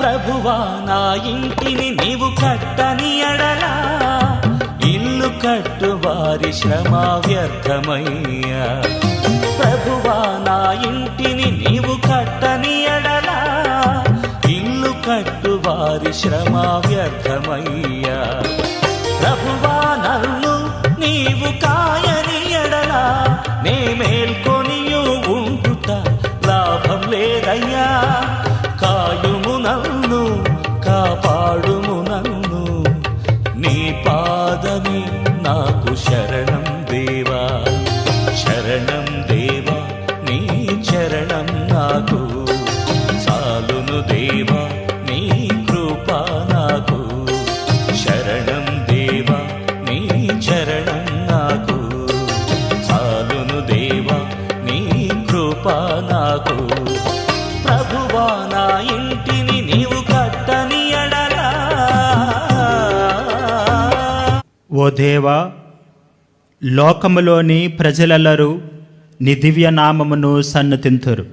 ప్రభువా నా ఇంటిని నీవు కట్టని ఎడలా ఇల్లు కట్టు వారి శ్రమ వ్యర్థమయ్యా. ప్రభువా నా ఇంటిని నీవు కట్టని ఎడలా ఇల్లు కట్టు వారి శ్రమ వ్యర్థమయ్యా. ప్రభువా నన్ను నీవు కాయని ఎడలా నే మేల్కొనియు ఉండుట లాభం లేదయ్యా. కాయుము నన్ను కాపాడుము నన్ను నీ పాదమే నాకు శరణం దేవా. శరణం దేవా నీ చరణం నాకు చాలును దేవా నీ కృప నాకు. శరణం దేవా నీ చరణం నాకు చాలును దేవా నీ కృప నాకు. ప్రభువా నా ఇంటిని నీవు కట్టని ఎడలా. ఓ దేవా, లోకములోని ప్రజలెల్లరూ నీ దివ్య నామమును సన్నతింతురు.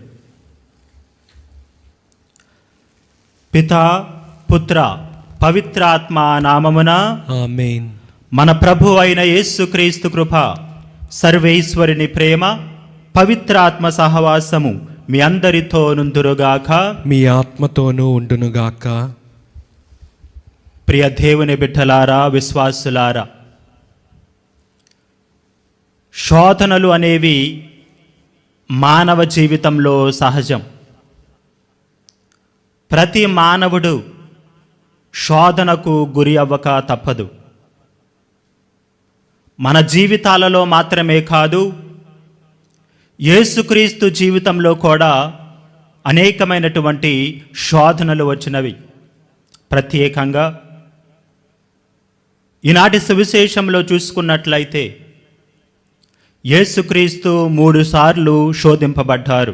పితా పుత్ర పవిత్రాత్మ నామమున ఆమేన్. మన ప్రభు అయిన యేసుక్రీస్తు కృప, సర్వేశ్వరుని ప్రేమ, పవిత్రాత్మ సహవాసము మీ అందరితో నుందురుగాక. మీ ఆత్మతోనూ ఉండునుగాక. ప్రియ దేవుని బిడ్డలారా, విశ్వాసులారా, శోధనలు అనేవి మానవ జీవితంలో సహజం. ప్రతి మానవుడు శోధనకు గురి అవ్వక తప్పదు. మన జీవితాలలో మాత్రమే కాదు, యేసుక్రీస్తు జీవితంలో కూడా అనేకమైనటువంటి శోధనలు వచ్చినవి. ప్రత్యేకంగా ఈనాటి సువిశేషంలో చూసుకున్నట్లయితే యేసుక్రీస్తు 3 సార్లు శోధింపబడ్డారు.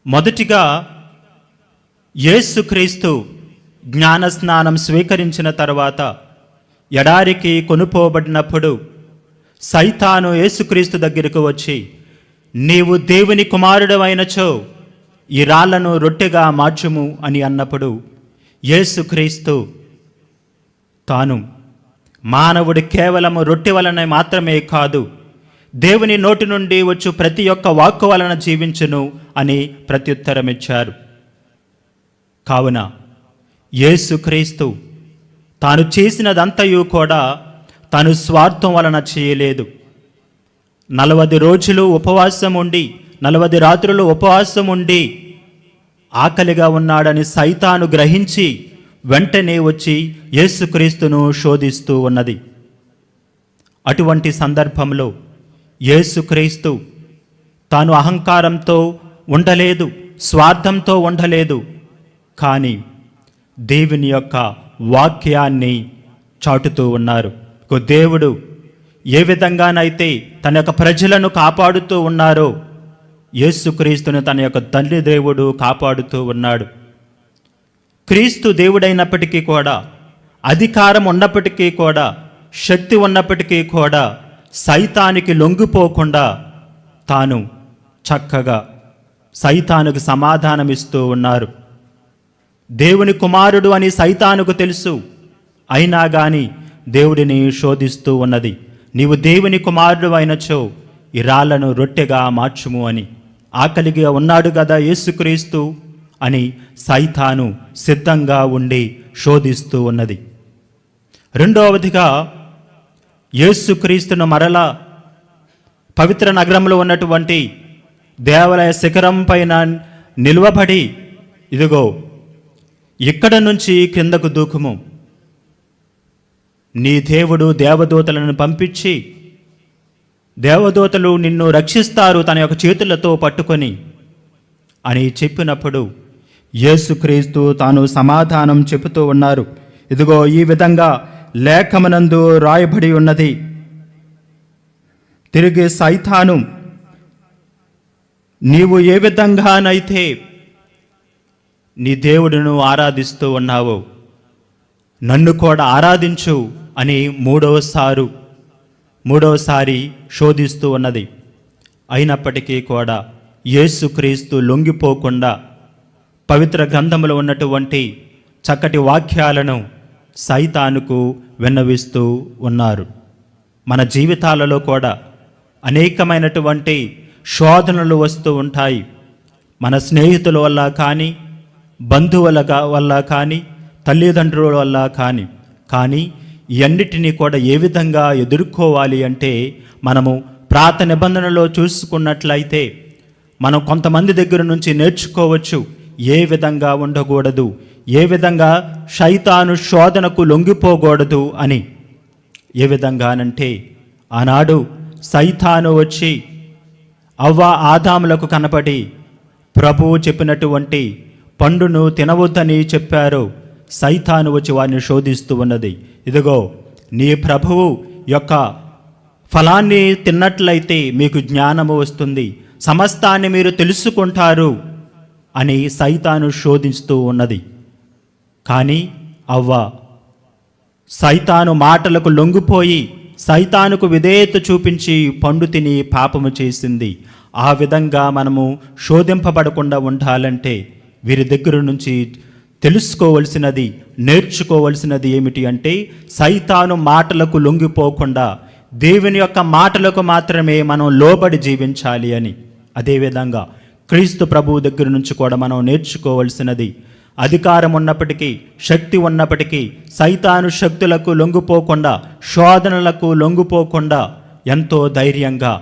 మొదటిగా యేసుక్రీస్తు జ్ఞానస్నానం స్వీకరించిన తర్వాత ఎడారికి కొనుపోబడినప్పుడు సైతాను యేసుక్రీస్తు దగ్గరకు వచ్చి, నీవు దేవుని కుమారుడవైనచో ఈ రాళ్లను రొట్టెగా మార్చుము అని అన్నప్పుడు యేసుక్రీస్తు తాను మానవుడు కేవలము రొట్టె వలన మాత్రమే కాదు, దేవుని నోటి నుండి వచ్చు ప్రతి ఒక్క వాక్కు వలన జీవించును అని ప్రత్యుత్తరమిచ్చారు. కావున యేసుక్రీస్తు తాను చేసినదంతయు కూడా తాను స్వార్థం వలన చేయలేదు. 40 రోజులు ఉపవాసం ఉండి 40 రాత్రులు ఉపవాసం ఉండి ఆకలిగా ఉన్నాడని సైతాను గ్రహించి వెంటనే వచ్చి యేసుక్రీస్తును శోధిస్తూ ఉన్నది. అటువంటి సందర్భంలో యేసుక్రీస్తు తాను అహంకారంతో ఉండలేదు, స్వార్థంతో ఉండలేదు, కానీ దేవుని యొక్క వాక్యాన్ని చాటుతూ ఉన్నారు. దేవుడు ఏ విధంగానైతే తన యొక్క ప్రజలను కాపాడుతూ ఉన్నారో యేసుక్రీస్తును తన యొక్క తండ్రి దేవుడు కాపాడుతూ ఉన్నాడు. క్రీస్తు దేవుడైనప్పటికీ కూడా, అధికారం ఉన్నప్పటికీ కూడా, శక్తి ఉన్నప్పటికీ కూడా సైతానికి లొంగిపోకుండా తాను చక్కగా సైతానుకు సమాధానమిస్తూ ఉన్నారు. దేవుని కుమారుడు అని సైతానుకు తెలుసు, అయినా కానీ దేవుడిని శోధిస్తూ ఉన్నది. నీవు దేవుని కుమారుడు అయినచో ఈ రాళ్లను రొట్టెగా మార్చుము అని. ఆకలిగా ఉన్నాడు కదా యేసుక్రీస్తు అని సైతాను సిద్ధంగా ఉండి శోధిస్తూ ఉన్నది. రెండవదిగా యేసుక్రీస్తును మరలా పవిత్ర నగరంలో ఉన్నటువంటి దేవాలయ శిఖరం పైన నిలువబడి, ఇదిగో ఇక్కడ నుంచి కిందకు దూకుము, నీ దేవుడు దేవదూతలను పంపించి దేవదూతలు నిన్ను రక్షిస్తారు తన యొక్క చేతులతో పట్టుకొని అని చెప్పినప్పుడు యేసుక్రీస్తు తాను సమాధానం చెబుతూ ఉన్నారు. ఇదిగో ఈ విధంగా లేఖమునందు రాయబడి ఉన్నది. తిరిగి సైతాను, నీవు ఏ విధంగానైతే నీ దేవుడును ఆరాధిస్తూ ఉన్నావో నన్ను కూడా ఆరాధించు అని మూడవసారి శోధిస్తూ ఉన్నది. అయినప్పటికీ కూడా యేసుక్రీస్తు లొంగిపోకుండా పవిత్ర గ్రంథంలో ఉన్నటువంటి చక్కటి వాక్యాలను సైతానుకు విన్నవిస్తూ ఉన్నారు. మన జీవితాలలో కూడా అనేకమైనటువంటి శోధనలు వస్తూ ఉంటాయి. మన స్నేహితుల వల్ల కానీ, బంధువుల వల్ల కానీ, తల్లిదండ్రుల వల్ల కానీ ఇవన్నిటినీ కూడా ఏ విధంగా ఎదుర్కోవాలి అంటే, మనము ప్రాత నిబంధనలో చూసుకున్నట్లయితే మనం కొంతమంది దగ్గర నుంచి నేర్చుకోవచ్చు ఏ విధంగా ఉండకూడదు, ఏ విధంగా శైతాను శోధనకు లొంగిపోకూడదు అని. ఏ విధంగానంటే, ఆనాడు సైతాను వచ్చి అవ్వ ఆదాములకు కనపడి ప్రభువు చెప్పినటువంటి పండును తినవద్దని చెప్పారు. సైతాను వచ్చి వారిని శోధిస్తూ ఉన్నది. ఇదిగో, నీ ప్రభువు యొక్క ఫలాన్ని తిన్నట్లయితే మీకు జ్ఞానము వస్తుంది, సమస్తాన్ని మీరు తెలుసుకుంటారు అని సైతాను శోధిస్తూ ఉన్నది. కానీ అవ్వ సైతాను మాటలకు లొంగిపోయి సైతానుకు విధేయత చూపించి పండు తిని పాపము చేసింది. ఆ విధంగా మనము శోధింపబడకుండా ఉండాలంటే వీరి దగ్గర నుంచి తెలుసుకోవలసినది, నేర్చుకోవలసినది ఏమిటి అంటే, సైతాను మాటలకు లొంగిపోకుండా దేవుని యొక్క మాటలకు మాత్రమే మనం లోబడి జీవించాలి అని. అదేవిధంగా క్రీస్తు ప్రభువు దగ్గర నుంచి కూడా మనం నేర్చుకోవలసినది, అధికారం ఉన్నప్పటికీ, శక్తి ఉన్నప్పటికీ సైతాను శక్తులకు లొంగిపోకుండా, శోధనలకు లొంగిపోకుండా ఎంతో ధైర్యంగా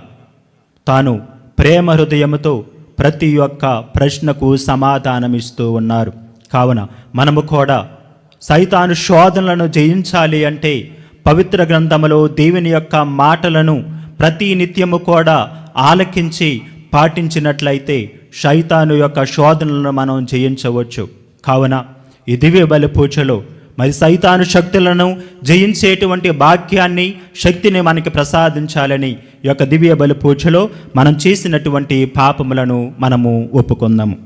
తాను ప్రేమ హృదయముతో ప్రతి ఒక్క ప్రశ్నకు సమాధానమిస్తూ ఉన్నారు. కావున మనము కూడా సైతాను శోధనలను జయించాలి అంటే పవిత్ర గ్రంథములో దేవుని యొక్క మాటలను ప్రతి నిత్యము కూడా ఆలకించి పాటించినట్లయితే సైతాను యొక్క శోధనలను మనం జయించవచ్చు. కావున ఈ దివ్య బలి పూజలో మరి సైతాను శక్తులను జయించేటువంటి భాగ్యాన్ని, శక్తిని మనకి ప్రసాదించాలని ఈ యొక్క దివ్య బలి పూజలో మనం చేసినటువంటి పాపములను మనము ఒప్పుకుందాము.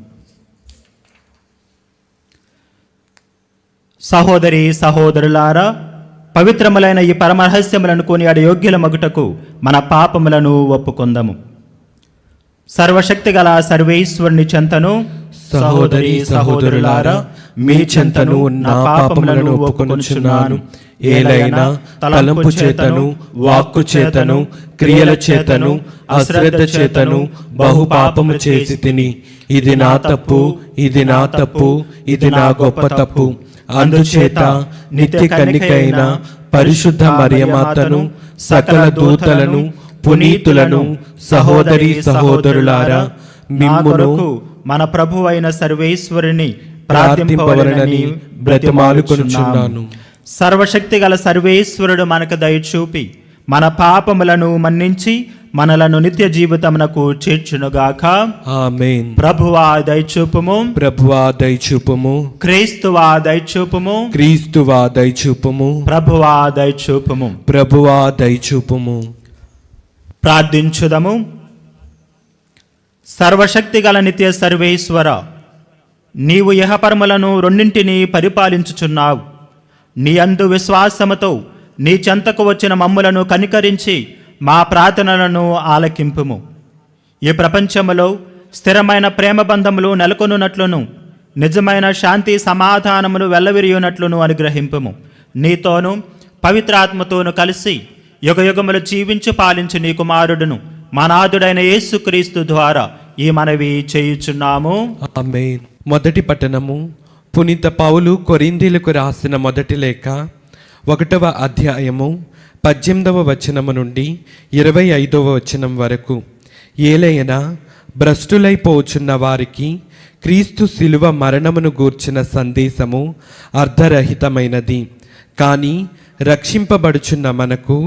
సహోదరి సహోదరులారా, పవిత్రములైన ఈ పరమరహస్యములను కొనియాడే యోగ్యుల మగుటకు మన పాపములను ఒప్పుకుందాము. సర్వశక్తి గల సర్వేశ్వరుని చెంతను, సహోదరి సహోదరులారా, మీ చెంతను నా పాపములను ఒప్పుకొనుచున్నాను. ఏలైనా తలంపు చేతను, వాక్కు చేతను, క్రియల చేతను, అశ్రద్ధ చేతను బహు పాపము చేసి తిని. ఇది నా తప్పు, ఇది నా తప్పు, ఇది నా గొప్ప తప్పు. అందుచేత నిత్య కన్నికైన పరిశుద్ధ మరియమాతను, సకల దూతలను, పునీతులను, సహోదరి సహోదరులారా, మిమ్మును మన ప్రభు అయిన సర్వేశ్వరుని ప్రార్థింపవలెనని బ్రతిమాలుకొనుచున్నాను. సర్వశక్తి గల సర్వేశ్వరుడు మనకు దయచూపి మన పాపములను మన్నించి మనలను నిత్య జీవితమునకు చేర్చునుగాక. ఆమేన్. ప్రభువా దయచూపుము, ప్రభువా దయచూపుము, క్రీస్తువా దయచూపుము, క్రీస్తువా దయచూపుము, ప్రభువా దయచూపుము. ప్రభువా దయచూపుము. ప్రార్థించుదము. సర్వశక్తి గల నిత్య సర్వేశ్వర, నీవు ఇహపరములను రెండింటినీ పరిపాలించుచున్నావు. నీ అందు విశ్వాసముతో నీ చెంతకు వచ్చిన మమ్ములను కనికరించి మా ప్రార్థనలను ఆలకింపుము. ఈ ప్రపంచములో స్థిరమైన ప్రేమ బంధములు నెలకొనున్నట్లును, నిజమైన శాంతి సమాధానములు వెల్లవిరియునట్లును అనుగ్రహింపుము. నీతోనూ పవిత్రాత్మతోనూ కలిసి యుగయుగములు జీవించి పాలించు నీ కుమారుడును మా నాథుడైన యేసుక్రీస్తు ద్వారా ఈ మనవి చేయుచున్నాము. ఆమేన్. మొదటి పట్టణము. పునీత పౌలు కొరింథీలకు రాసిన మొదటి లేఖ 1వ అధ్యాయము 18వ వచనము నుండి 25వ వచనం వరకు. ఏలైనా భ్రష్టులైపోచున్న వారికి క్రీస్తు శిలువ మరణమును గూర్చిన సందేశము అర్ధరహితమైనది. కానీ రక్షింపబడుచున్న మనకు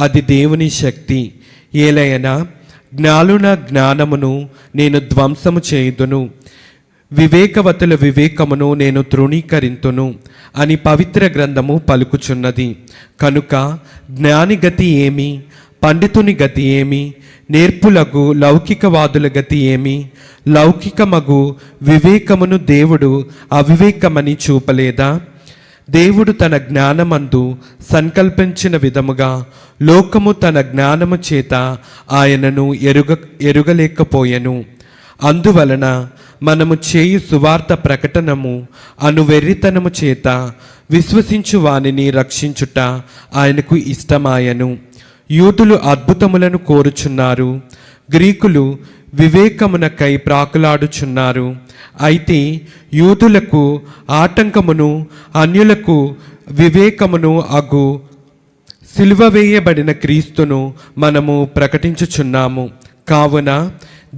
అది దేవుని శక్తి. ఏలైనా జ్ఞానుల జ్ఞానమును నేను ధ్వంసము చేయుదును, వివేకవతుల వివేకమును నేను తృణీకరింతును అని పవిత్ర గ్రంథము పలుకుచున్నది. కనుక జ్ఞాని గతి ఏమి, పండితుని గతి ఏమి, నేర్పులగు లౌకికవాదుల గతి ఏమి? లౌకికమగు వివేకమును దేవుడు అవివేకమని చూపలేదా? దేవుడు తన జ్ఞానమందు సంకల్పించిన విధముగా లోకము తన జ్ఞానము చేత ఆయనను ఎరుగలేకపోయెను. అందువలన మనము చేయు సువార్త ప్రకటనము అను వెర్రితనము చేత విశ్వసించు వానిని రక్షించుట ఆయనకు ఇష్టమాయను. యూదులు అద్భుతములను కోరుచున్నారు, గ్రీకులు వివేకమునకై ప్రాకులాడుచున్నారు. అయితే యూదులకు ఆటంకమును అన్యులకు వివేకమును అగు సిలువ వేయబడిన క్రీస్తును మనము ప్రకటించుచున్నాము. కావున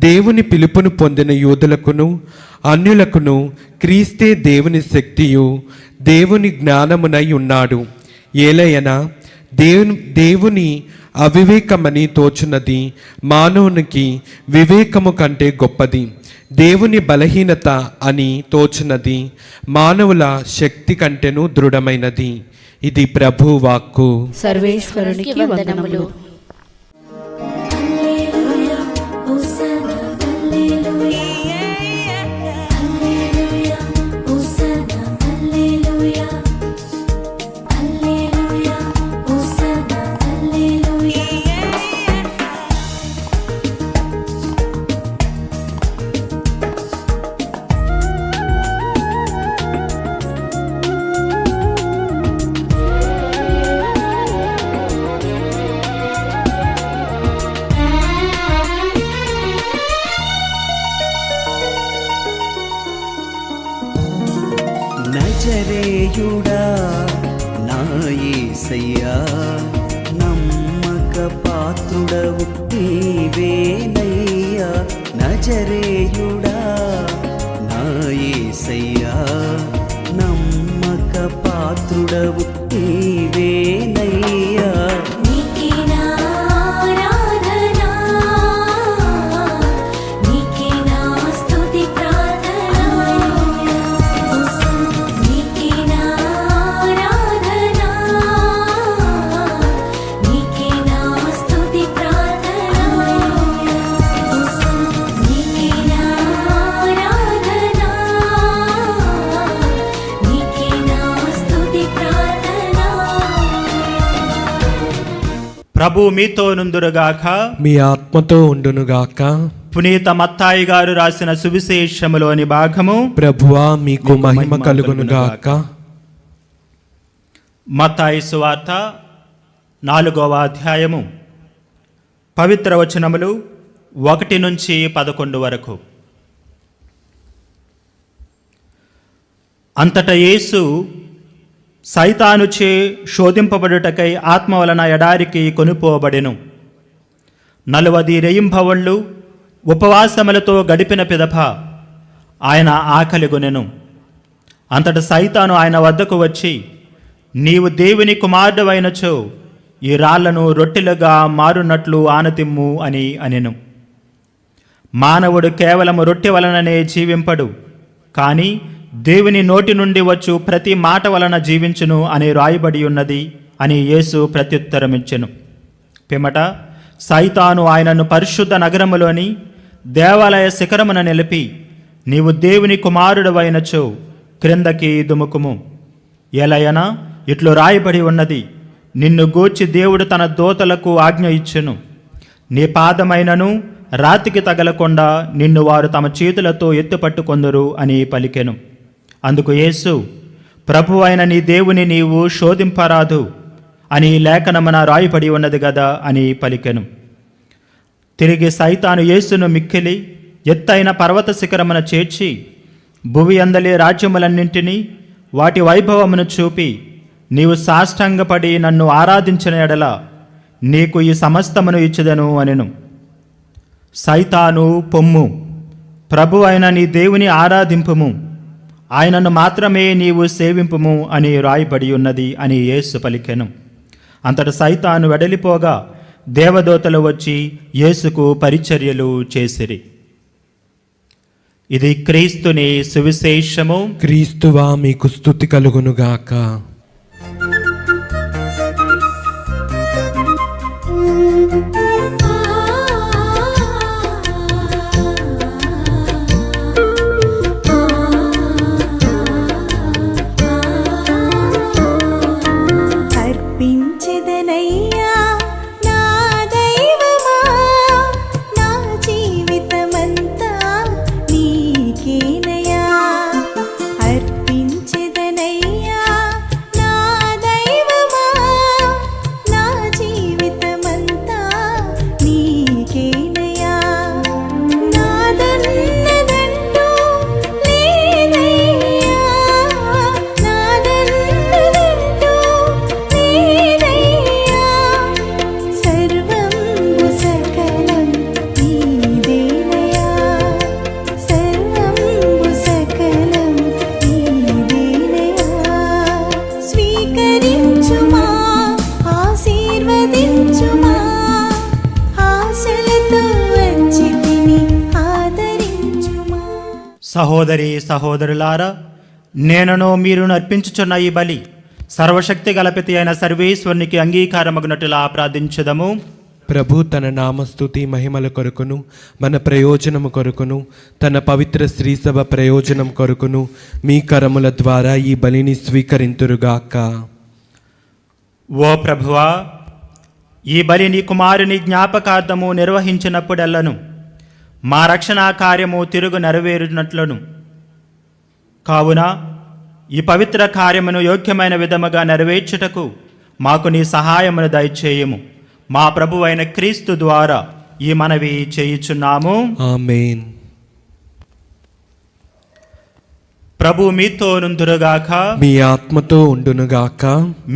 దేవుని పిలుపును పొందిన యూదులకును అన్యులకును క్రీస్తే దేవుని శక్తియు దేవుని జ్ఞానమునై ఉన్నాడు. ఏలయన దేవుని అవివేకమని తోచున్నది మానవునికి వివేకము కంటే గొప్పది, దేవుని బలహీనత అని తోచున్నది మానవుల శక్తి కంటేను దృఢమైనది. ఇది ప్రభు వాక్కు. సర్వేశ్వరునికి వందనములు. నజరేయుడా నా యేసయ్యా, నమ్మక పాత్రుడవు నీవేనయ్యా. నజరేయుడా నా యేసయ్యా, నమ్మక పాత్రుడవు నీవేనయ్యా. ప్రభు మీతో నుందురుగాక, మీ ఆత్మతో ఉండునుగాక. పునీత మత్తాయి గారు రాసిన సువిశేషములోని భాగము. ప్రభువా మీకు మహిమ కలుగునుగాక. మత్తాయి సువార్త 4వ అధ్యాయము పవిత్ర వచనములు 1 నుంచి 11 వరకు. అంతటా యేసు సైతానుచే శోధింపబడుటకై ఆత్మ వలన ఎడారికి కొనుపోబడెను. 40 రెయింభవళ్ళు ఉపవాసములతో గడిపిన పిదప ఆయన ఆకలిగొనెను. అంతట సైతాను ఆయన వద్దకు వచ్చి, నీవు దేవుని కుమారుడవైనచో ఈ రాళ్లను రొట్టెలుగా మారునట్లు ఆనతిమ్ము అని అనెను. మానవుడు కేవలము రొట్టె వలననే జీవింపడు, కానీ దేవుని నోటి నుండి వచ్చు ప్రతి మాట వలన జీవించును అని రాయబడి ఉన్నది అని యేసు ప్రత్యుత్తరమిచ్చెను. పిమ్మట సైతాను ఆయనను పరిశుద్ధ నగరములోని దేవాలయ శిఖరమున నిలిపి, నీవు దేవుని కుమారుడవైనచో క్రిందకి దుముకుము, ఎలయనా ఇట్లు రాయబడి ఉన్నది, నిన్ను గూర్చి దేవుడు తన దూతలకు ఆజ్ఞ ఇచ్చెను, నీ పాదమైనను రాతికి తగలకుండా నిన్ను వారు తమ చేతులతో ఎత్తుపట్టుకొందురు అని పలికెను. అందుకు యేసు, ప్రభు అయిన నీ దేవుని నీవు శోధింపరాదు అని లేఖనమున రాయబడి ఉన్నది గదా అని పలికెను. తిరిగి సైతాను యేసును మిక్కిలి ఎత్తైన పర్వత శిఖరమున చేర్చి భువి అందలి రాజ్యములన్నింటినీ వాటి వైభవమును చూపి, నీవు సాష్టాంగపడి నన్ను ఆరాధించిన ఎడల నీకు ఈ సమస్తమును ఇచ్చెదను అనెను. సైతాను పొమ్ము, ప్రభు అయిన నీ దేవుని ఆరాధింపుము, ఆయనను మాత్రమే నీవు సేవింపుము అని రాయబడి ఉన్నది అని యేసు పలికెను. అంతట సైతాను వెడలిపోగా దేవదూతలు వచ్చి యేసుకు పరిచర్యలు చేసిరి. ఇది క్రీస్తుని సువిశేషము. క్రీస్తువా మీకు స్తుతి కలుగునుగాక. నీకే సహోదరి సహోదరులారా, నేనును మీరును అర్పించుచున్న ఈ బలి సర్వశక్తి గలపతి అయిన సర్వేశ్వరునికి అంగీకారమగునట్టులా ప్రార్థించుదము. ప్రభు తన నామస్తుతి మహిమల కొరకును మన ప్రయోజనము కొరకును తన పవిత్ర శ్రీసభ ప్రయోజనం కొరకును మీ కరముల ద్వారా ఈ బలిని స్వీకరింతురుగాక. ఓ ప్రభువా, ఈ బలి నీ కుమారుని జ్ఞాపకార్థము నిర్వహించినప్పుడెల్లను మా రక్షణ కార్యము తిరుగు నెరవేరునట్లను, కావున ఈ పవిత్ర కార్యమును యోగ్యమైన విధముగా నెరవేర్చుటకు మాకు నీ సహాయమును దయచేయము. మా ప్రభువైన క్రీస్తు ద్వారా ఈ మనవి చేయుచున్నాము. ఆమేన్. ప్రభు మీతో నుందురుగాక, మీ ఆత్మతో ఉండునుగాక.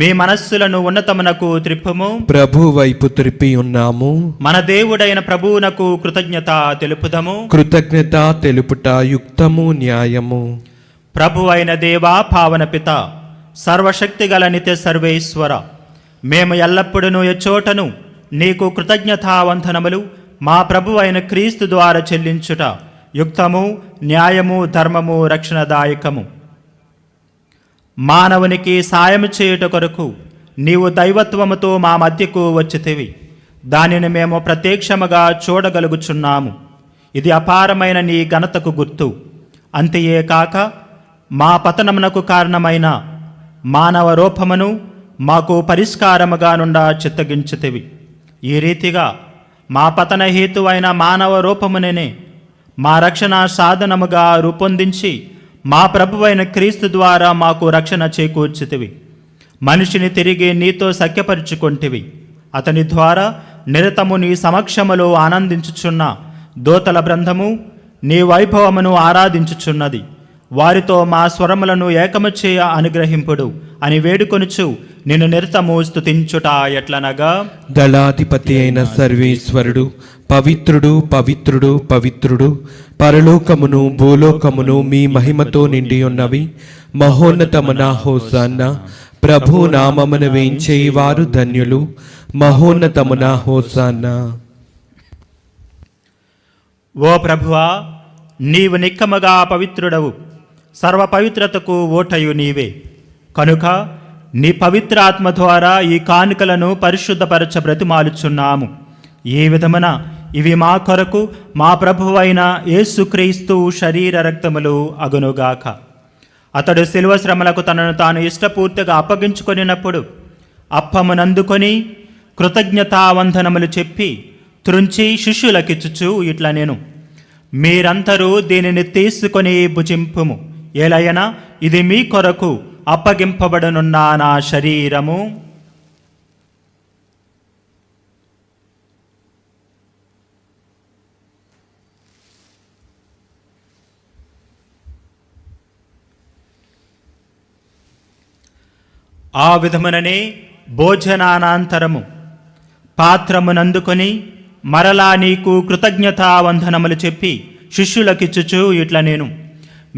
మీ మనస్సులను ఉన్నతమునకు త్రిప్పుము. ప్రభు వైపు త్రిప్పి ఉన్నాము. మన దేవుడైన ప్రభువునకు కృతజ్ఞత తెలుపుదము. కృతజ్ఞత తెలుపుట యుక్తము న్యాయము. ప్రభు అయిన దేవా, పావన పిత, సర్వశక్తి గల నిత్య సర్వేశ్వర, మేము ఎల్లప్పుడూ ఎచ్చోటను నీకు కృతజ్ఞతావందనములు మా ప్రభు అయిన క్రీస్తు ద్వారా చెల్లించుట యుక్తము, న్యాయము, ధర్మము, రక్షణదాయకము. మానవునికి సాయము చేయుట కొరకు నీవు దైవత్వముతో మా మధ్యకు వచ్చితివి. దానిని మేము ప్రత్యక్షముగా చూడగలుగుచున్నాము. ఇది అపారమైన నీ ఘనతకు గుర్తు. అంతయే కాక మా పతనమునకు కారణమైన మానవ రూపమును మాకు పరిష్కారముగా నుండా చిత్తగించితివి. ఈ రీతిగా మా పతన హేతువైన మానవ రూపమునే మా రక్షణ సాధనముగా రూపొందించి మా ప్రభువైన క్రీస్తు ద్వారా మాకు రక్షణ చేకూర్చితివి. మనిషిని తిరిగి నీతో సఖ్యపరుచుకొంటివి. అతని ద్వారా నిరతము నీ సమక్షములో ఆనందించుచున్న దూతల బృందము నీ వైభవమును ఆరాధించుచున్నది. వారితో మా స్వరములను ఏకము చేయ అనుగ్రహింపుడు అని వేడుకొనుచు నిన్ను నిరతము స్తుతించుట ఎట్లనగా, దళాధిపతి అయిన సర్వేశ్వరుడు పవిత్రుడు పవిత్రుడు పవిత్రుడు, పరలోకమును భూలోకమును మీ మహిమతో నిండి ఉన్నవి. మహోన్నతమున హోసాన్న. ప్రభు నామమున వేంచేవారు ధన్యులు. మహోన్నతమున హోసాన్న. ఓ ప్రభువా, నీవు నిక్కముగా పవిత్రుడవు. సర్వ పవిత్రతకు ఓటయు నీవే. కనుక నీ పవిత్ర ఆత్మ ద్వారా ఈ కానుకలను పరిశుద్ధపరచ బ్రతిమాలుచున్నాము. ఈ విధమున ఇవి మా కొరకు మా ప్రభువైన యేసుక్రీస్తు శరీర రక్తములు అగునుగాక. అతడు శిలువ శ్రమలకు తనను తాను ఇష్టపూర్తిగా అప్పగించుకొనినప్పుడు అప్పమునందుకొని కృతజ్ఞతావందనములు చెప్పి త్రుంచి శిష్యులకిచ్చుచు ఇట్లా నేను, మీరందరూ దీనిని తీసుకొని భుజింపుము. ఏలయనా ఇది మీ కొరకు అప్పగింపబడనున్న నా శరీరము. ఆ విధముననే భోజనానంతరము పాత్రమునందుకొని మరలా నీకు కృతజ్ఞతావందనములు చెప్పి శిష్యులకిచ్చుచు ఇట్లా నేను,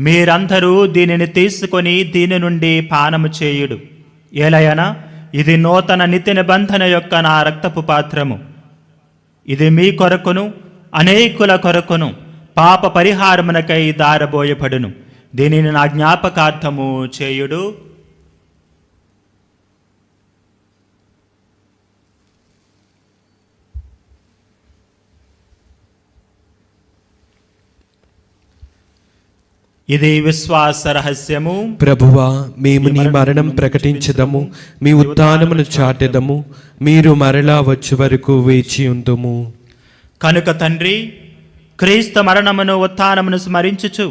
మీరందరూ దీనిని తీసుకొని దీని నుండి పానము చేయుడు. ఏలయనా ఇది నూతన నిత్య నిబంధన యొక్క నా రక్తపు పాత్రము. ఇది మీ కొరకును అనేకుల కొరకును పాప పరిహారమునకై దారబోయబడును. దీనిని నా జ్ఞాపకార్థము చేయుడు. ఇది విశ్వాస రహస్యము. ప్రభువా, మేము నీ మరణం ప్రకటించదము, మీ ఉత్థానమును చాటెదము. మీరు మరలా వచ్చే వరకు వేచి ఉందుము. కనుక తండ్రి, క్రీస్తు మరణమును ఉత్థానమును స్మరించుచు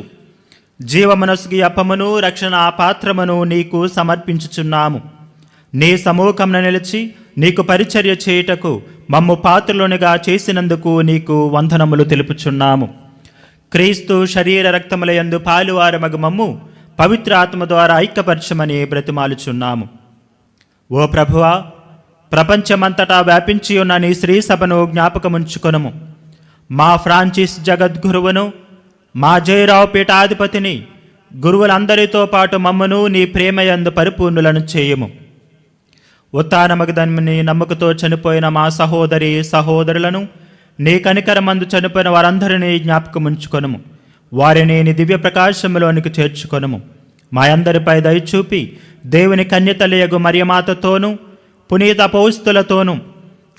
జీవమునసుగి అప్పమును రక్షణ పాత్రమును నీకు సమర్పించుచున్నాము. నీ సమూహమున నిలిచి నీకు పరిచర్య చేయుటకు మమ్ము పాత్రలోనిగా చేసినందుకు నీకు వందనములు తెలుపుచున్నాము. క్రీస్తు శరీర రక్తముల యందు పాలువారమగు మమ్ము పవిత్ర ఆత్మ ద్వారా ఐక్యపరచమని బ్రతిమాలుచున్నాము. ఓ ప్రభువా, ప్రపంచమంతటా వ్యాపించి ఉన్న నీ శ్రీ సభను జ్ఞాపకముంచుకొనుము. మా ఫ్రాన్సిస్ జగద్గురువును, మా జయరావు పీఠాధిపతిని, గురువులందరితో పాటు మమ్మను నీ ప్రేమయందు పరిపూర్ణులను చేయుము. ఉత్థానమగదన్ని నమ్మకతో చనిపోయిన మా సహోదరి సహోదరులను, నీ కనికరమందు చనిపోయిన వారందరినీ జ్ఞాపకముంచుకొనుము. వారిని నీ దివ్య ప్రకాశములోనికి చేర్చుకొనుము. మా అందరిపై దయచూపి దేవుని కన్యతలయగు మరియమాతతోనూ పునీత అపోస్తులతోనూ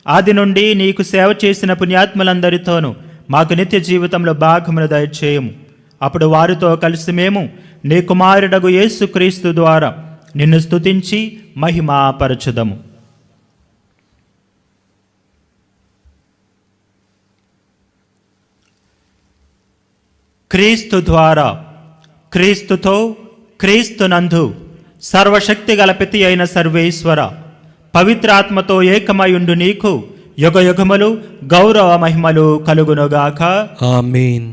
ఆది నుండి నీకు సేవ చేసిన పుణ్యాత్ములందరితోనూ మాకు నిత్య జీవితంలో భాగమును దయచేయము. అప్పుడు వారితో కలిసి మేము నీ కుమారుడగు యేసుక్రీస్తు ద్వారా నిన్ను స్తుతించి మహిమాపరచుదము. క్రీస్తు ద్వారా, క్రీస్తుతో, క్రీస్తునందు సర్వశక్తి గల పితి అయిన సర్వేశ్వర, పవిత్రాత్మతో ఏకమయుండు నీకు యుగయుగములు గౌరవ మహిమలు కలుగునుగాక. ఆమేన్.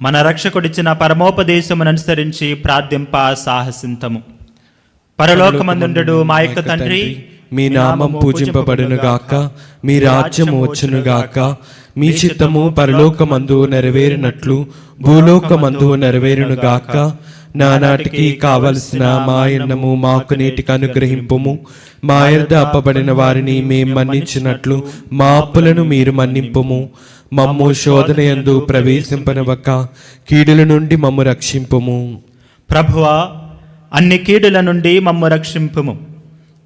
మన రక్షకుడిచ్చిన పరమోపదేశమును అనుసరించి ప్రార్థింప సాహసింతము. పరలోకమందుండు మా యొక్క తండ్రి, మీ నామం పూజింపబడునుగాక, మీ రాజ్యము వచ్చునుగాక, మీ చిత్తము పరలోకమందు నెరవేరినట్లు భూలోకమందు నెరవేరునుగాక. నానాటికి కావలసిన మా అన్నము మాకు నేటికి అనుగ్రహింపుము. మా యొద్ద అప్పబడిన వారిని మేం మన్నించినట్లు మా అప్పులను మీరు మన్నింపుము. మమ్ము శోధనయందు ప్రవేశింపనివ్వక కీడుల నుండి మమ్ము రక్షింపుము. ప్రభువా, అన్ని కీడుల నుండి మమ్ము రక్షింపుము.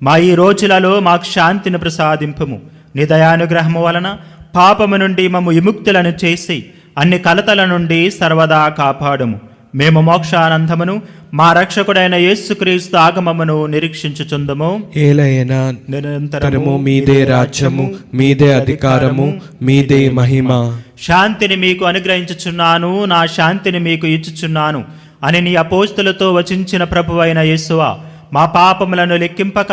మా ఈ రోజులలో మాకు శాంతిని ప్రసాదింపుము. నీ దయానుగ్రహము వలన పాపము నుండి మమ్ము విముక్తులను చేసి అన్ని కలతల నుండి సర్వదా కాపాడుము. మేము మోక్షానందమును మా రక్షకుడైన యేసుక్రీస్తు ఆగమమును నిరీక్షించుచుందుము. ఏలైనా నిరంతరము మీదే రాజ్యము, మీదే అధికారము, మీదే మహిమ. శాంతిని మీకు అనుగ్రహించుచున్నాను, నా శాంతిని మీకు ఇచ్చుచున్నాను అని నీ అపోస్తులతో వచించిన ప్రభువైన యేసువా, మా పాపములను లెక్కింపక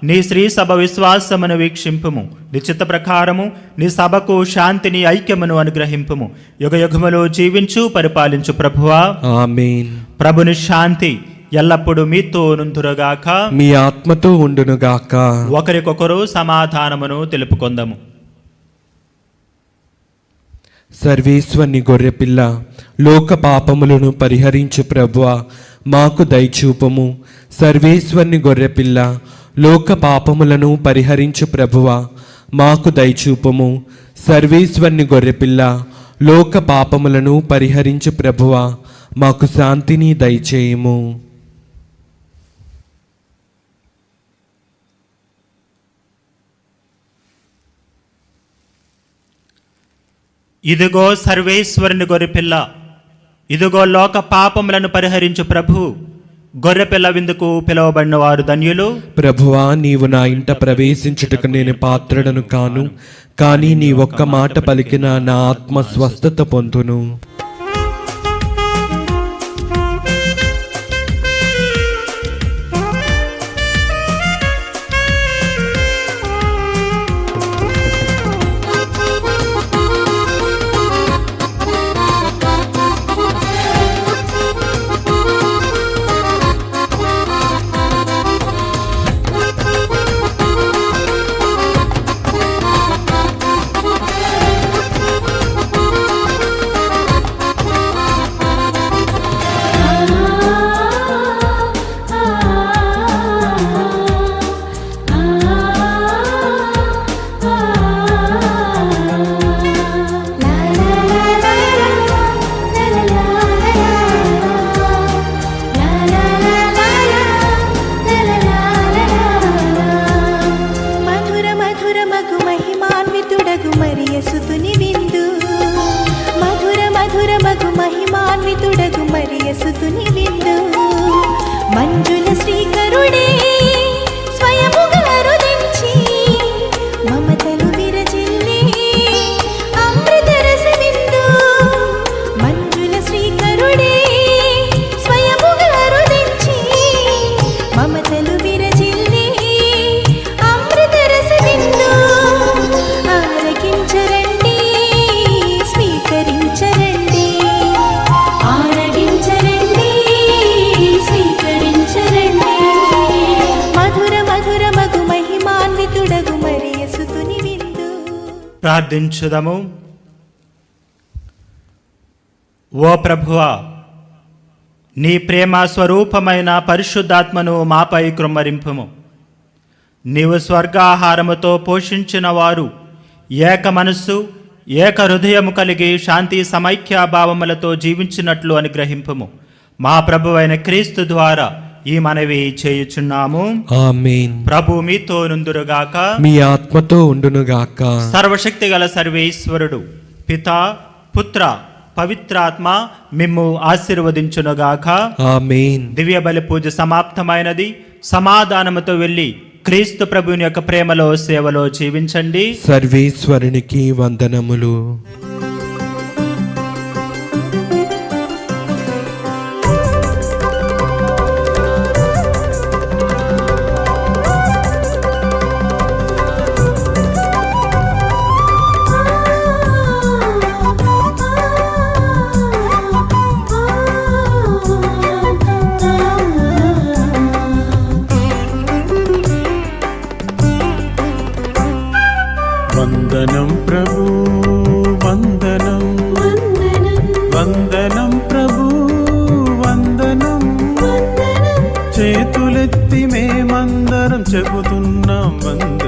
నీ శ్రీ సభ విశ్వాసమును వీక్షింపుము. నిశ్చిత ప్రకారము నీ సభకు శాంతిని, ఐక్యమును అనుగ్రహింపుము. యుగయుగములో జీవించు పరిపాలించు ప్రభువా. ఆమేన్. ప్రభుని శాంతి ఎల్లప్పుడూ మీతో నుందురుగాక, మీ ఆత్మతో ఉండునుగాక. ఒకరికొకరు సమాధానమును తెలుపుకొందము. సర్వేశ్వరుని గొర్రెపిల్ల, లోక పాపములను పరిహరించు ప్రభువా, మాకు దయచూపము. సర్వేశ్వరుని గొర్రెపిల్ల, లోక పాపములను పరిహరించు ప్రభువా, మాకు దయచూపము. సర్వేశ్వరుని గొర్రెపిల్ల, లోక పాపములను పరిహరించు ప్రభువా, మాకు శాంతిని దయచేయము. ఇదిగో సర్వేశ్వరుని గొర్రెపిల్ల, ఇదిగో లోక పాపములను పరిహరించు ప్రభు. గొర్రెపిల్ల విందుకు పిలువబడిన వారు ధన్యులు. ప్రభువా, నీవు నా ఇంట ప్రవేశించుటకు నేను పాత్రుడను కాను, కానీ నీ ఒక్క మాట పలికిన నా ఆత్మ స్వస్థత పొందును. ప్రార్థించుదము. ఓ ప్రభువా, నీ ప్రేమ స్వరూపమైన పరిశుద్ధాత్మను మాపై కృమ్మరింపుము. నీవు స్వర్గాహారముతో పోషించిన వారు ఏక మనస్సు ఏక హృదయము కలిగి శాంతి సమైక్యాభావములతో జీవించినట్లు అనుగ్రహింపుము. మా ప్రభువైన క్రీస్తు ద్వారా ఈ మనవి చేయుచున్నాము. ఆమేన్. ప్రభు మీతో నుందురుగాక. మీ ఆత్మతో ఉండునుగాక. సర్వశక్తి గల సర్వేశ్వరుడు పితా పుత్ర పవిత్రాత్మ మిమ్ము ఆశీర్వదించునుగాక. ఆమేన్. దివ్య బలి పూజ సమాప్తమైనది. సమాధానముతో వెళ్ళి క్రీస్తు ప్రభుని యొక్క ప్రేమలో సేవలో జీవించండి. సర్వేశ్వరునికి వందనములు. వందనం ప్రభు వందనం వందనం ప్రభు వందనం చేతులెత్తి మేమందరం చెబుతున్నాం వందనం.